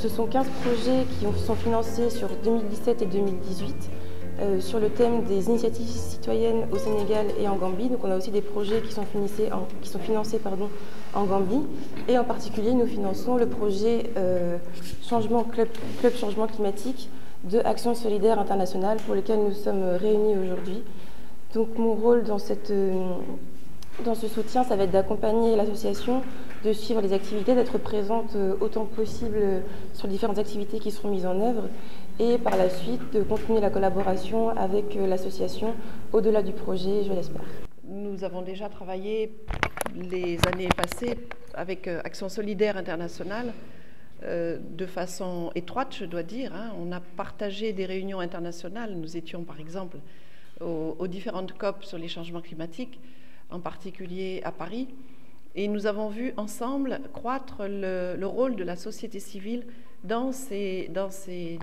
ce sont 15 projets qui sont financés sur 2017 et 2018 sur le thème des initiatives citoyennes au Sénégal et en Gambie. Donc on a aussi des projets qui sont financés en Gambie. Et en particulier, nous finançons le projet Club Changement Climatique de Action Solidaire Internationale pour lequel nous sommes réunis aujourd'hui. Donc mon rôle dans ce soutien, ça va être d'accompagner l'association, de suivre les activités, d'être présente autant que possible sur différentes activités qui seront mises en œuvre et par la suite de continuer la collaboration avec l'association au-delà du projet, je l'espère. Nous avons déjà travaillé les années passées avec Action Solidaire Internationale de façon étroite, je dois dire. On a partagé des réunions internationales. Nous étions par exemple aux différentes COP sur les changements climatiques, en particulier à Paris. Et nous avons vu ensemble croître le rôle de la société civile dans ces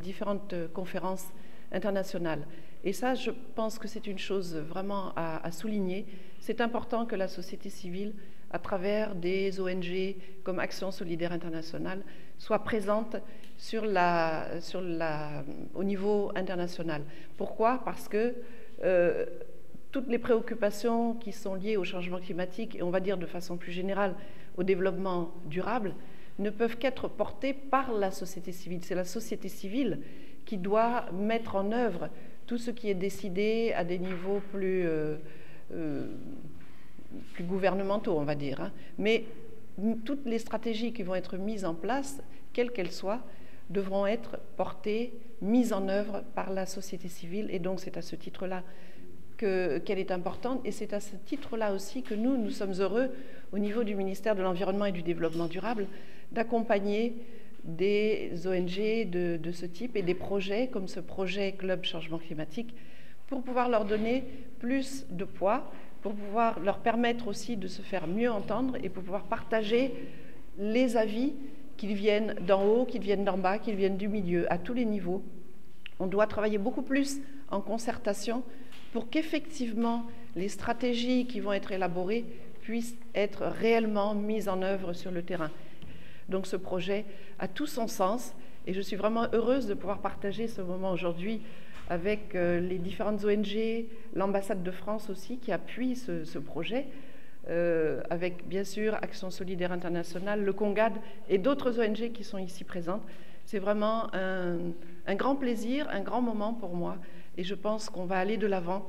différentes conférences internationales. Et ça, je pense que c'est une chose vraiment à souligner. C'est important que la société civile, à travers des ONG comme Action Solidaire Internationale, soit présente au niveau international. Pourquoi? Parce que toutes les préoccupations qui sont liées au changement climatique, et on va dire de façon plus générale au développement durable, ne peuvent qu'être portées par la société civile. C'est la société civile qui doit mettre en œuvre tout ce qui est décidé à des niveaux plus gouvernementaux, on va dire. Mais toutes les stratégies qui vont être mises en place, quelles qu'elles soient, devront être portées, mises en œuvre par la société civile. Et donc c'est à ce titre-là qu'elle est importante, et c'est à ce titre-là aussi que nous sommes heureux, au niveau du ministère de l'Environnement et du Développement durable, d'accompagner des ONG de ce type et des projets comme ce projet Club Changement Climatique pour pouvoir leur donner plus de poids, pour pouvoir leur permettre aussi de se faire mieux entendre et pour pouvoir partager les avis, qu'ils viennent d'en haut, qu'ils viennent d'en bas, qu'ils viennent du milieu, à tous les niveaux. On doit travailler beaucoup plus en concertation pour qu'effectivement les stratégies qui vont être élaborées puissent être réellement mises en œuvre sur le terrain. Donc ce projet a tout son sens et je suis vraiment heureuse de pouvoir partager ce moment aujourd'hui avec les différentes ONG, l'ambassade de France aussi qui appuie ce projet, avec bien sûr Action Solidaire Internationale, le CONGAD et d'autres ONG qui sont ici présentes. C'est vraiment un grand plaisir, un grand moment pour moi. Et je pense qu'on va aller de l'avant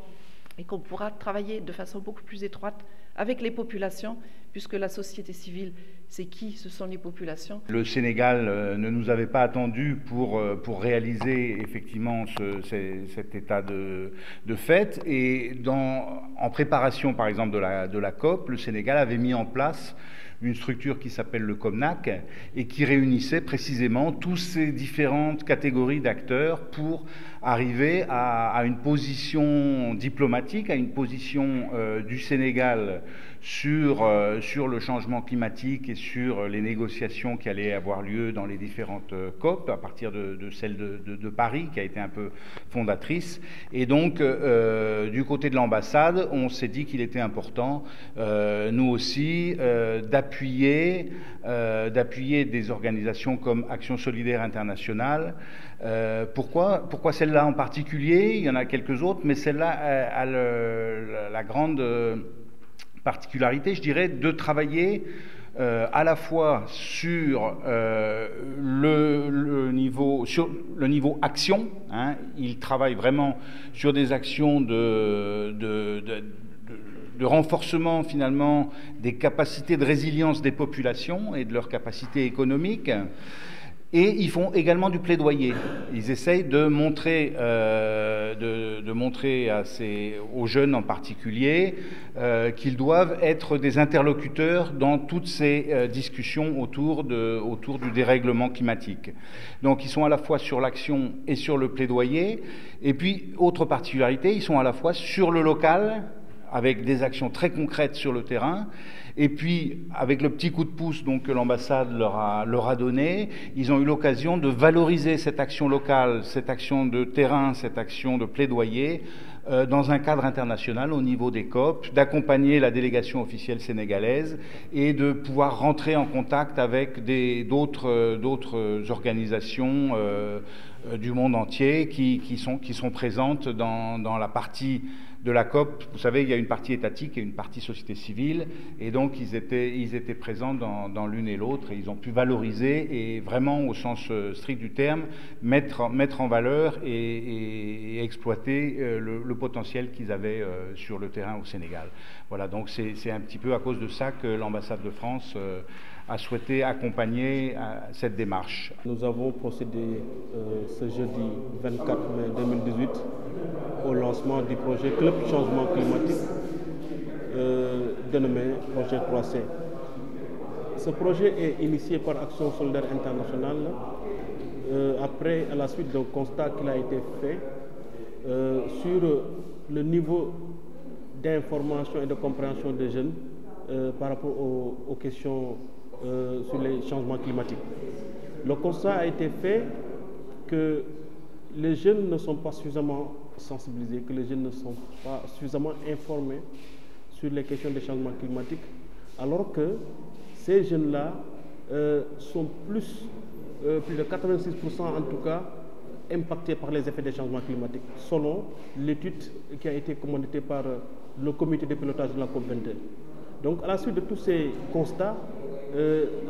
et qu'on pourra travailler de façon beaucoup plus étroite avec les populations, puisque la société civile, c'est qui? Ce sont les populations. Le Sénégal ne nous avait pas attendu pour réaliser effectivement cet état de fait. Et en préparation, par exemple, de la COP, le Sénégal avait mis en place une structure qui s'appelle le COMNAC et qui réunissait précisément toutes ces différentes catégories d'acteurs pour arriver à une position diplomatique, à une position du Sénégal sur le changement climatique et sur les négociations qui allaient avoir lieu dans les différentes COP, à partir de celle de Paris, qui a été un peu fondatrice. Et donc, du côté de l'ambassade, on s'est dit qu'il était important, nous aussi, d'appuyer des organisations comme Action Solidaire Internationale. Pourquoi celle-là en particulier? Il y en a quelques autres, mais celle-là a la grande particularité, je dirais, de travailler à la fois sur le niveau action. Il travaille vraiment sur des actions de renforcement finalement des capacités de résilience des populations et de leurs capacités économiques. Et ils font également du plaidoyer. Ils essayent de montrer, aux jeunes en particulier, qu'ils doivent être des interlocuteurs dans toutes ces discussions autour du dérèglement climatique. Donc ils sont à la fois sur l'action et sur le plaidoyer. Et puis, autre particularité, ils sont à la fois sur le local, avec des actions très concrètes sur le terrain, et puis avec le petit coup de pouce donc, que l'ambassade leur a donné, ils ont eu l'occasion de valoriser cette action locale, cette action de terrain, cette action de plaidoyer dans un cadre international au niveau des COP, d'accompagner la délégation officielle sénégalaise et de pouvoir rentrer en contact avec d'autres organisations du monde entier qui sont présentes dans la partie de la COP. Vous savez, il y a une partie étatique et une partie société civile, et donc ils étaient présents dans l'une et l'autre, et ils ont pu valoriser et vraiment, au sens strict du terme, mettre en valeur et exploiter le potentiel qu'ils avaient sur le terrain au Sénégal. Voilà, donc c'est un petit peu à cause de ça que l'ambassade de France a souhaité accompagner cette démarche. Nous avons procédé ce jeudi 24 mai 2018 au lancement du projet Club Changement Climatique dénommé Projet 3C. Ce projet est initié par Action Solidaire Internationale à la suite d'un constat qui a été fait sur le niveau d'information et de compréhension des jeunes par rapport aux questions sur les changements climatiques. Le constat a été fait que les jeunes ne sont pas suffisamment sensibilisés, que les jeunes ne sont pas suffisamment informés sur les questions des changements climatiques, alors que ces jeunes-là sont plus de 86% en tout cas, impactés par les effets des changements climatiques, selon l'étude qui a été commanditée par le comité de pilotage de la COP21. Donc, à la suite de tous ces constats,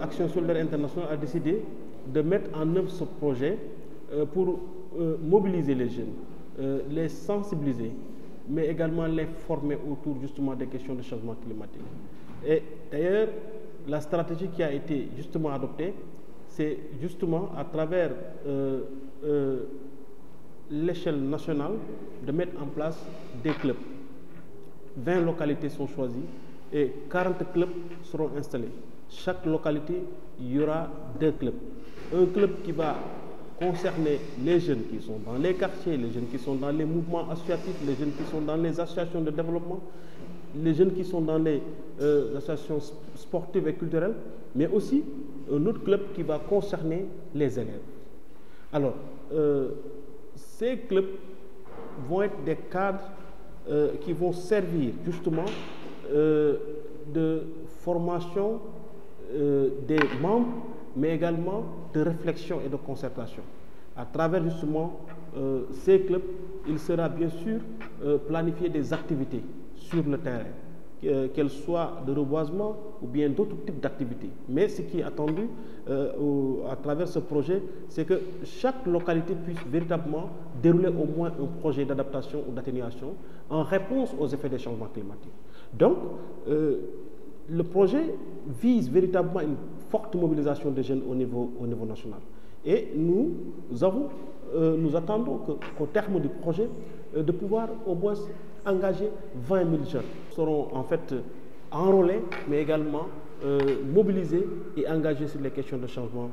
Action Solidaire Internationale a décidé de mettre en œuvre ce projet pour mobiliser les jeunes, les sensibiliser, mais également les former autour justement des questions de changement climatique. Et d'ailleurs, la stratégie qui a été justement adoptée, c'est justement à travers l'échelle nationale de mettre en place des clubs. 20 localités sont choisies et 40 clubs seront installés. Chaque localité, il y aura 2 clubs. Un club qui va concerner les jeunes qui sont dans les quartiers, les jeunes qui sont dans les mouvements associatifs, les jeunes qui sont dans les associations de développement, les jeunes qui sont dans les associations sportives et culturelles, mais aussi un autre club qui va concerner les élèves. Alors, ces clubs vont être des cadres qui vont servir justement de formation des membres, mais également de réflexion et de concertation. À travers justement ces clubs, il sera bien sûr planifié des activités sur le terrain, qu'elles soient de reboisement ou bien d'autres types d'activités. Mais ce qui est attendu à travers ce projet, c'est que chaque localité puisse véritablement dérouler au moins un projet d'adaptation ou d'atténuation en réponse aux effets des changements climatiques. Donc, le projet vise véritablement une forte mobilisation des jeunes au niveau national. Et nous attendons qu'au terme du projet, de pouvoir au moins engager 20 000 jeunes. Ils seront en fait enrôlés, mais également mobilisés et engagés sur les questions de changement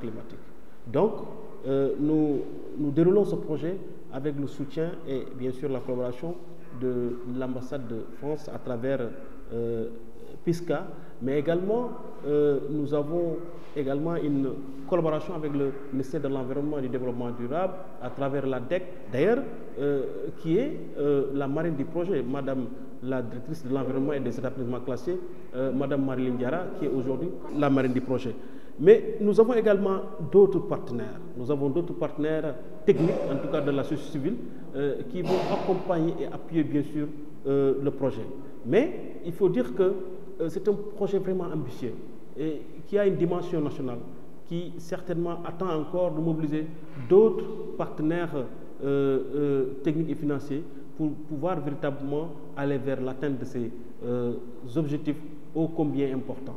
climatique. Donc, nous déroulons ce projet avec le soutien et bien sûr la collaboration de l'ambassade de France à travers PISCA, mais également nous avons également une collaboration avec le ministère de l'Environnement et du Développement durable à travers la DEC, d'ailleurs qui est la marraine du projet, Madame la directrice de l'environnement et des établissements classés, Madame Marilyn Diarra, qui est aujourd'hui la marraine du projet. Mais nous avons également d'autres partenaires. Nous avons d'autres partenaires techniques, en tout cas de la société civile, qui vont accompagner et appuyer bien sûr le projet. Mais il faut dire que c'est un projet vraiment ambitieux et qui a une dimension nationale, qui certainement attend encore de mobiliser d'autres partenaires techniques et financiers pour pouvoir véritablement aller vers l'atteinte de ces objectifs ô combien importants.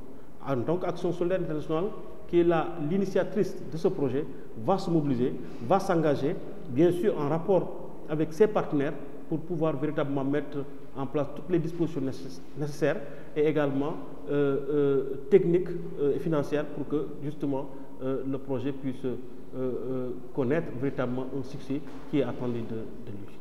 Donc, Action Solidaire Internationale, qui est l'initiatrice de ce projet, va se mobiliser, va s'engager, bien sûr en rapport avec ses partenaires, pour pouvoir véritablement mettre en place toutes les dispositions nécessaires et également techniques et financières pour que justement le projet puisse connaître véritablement un succès qui est attendu de lui.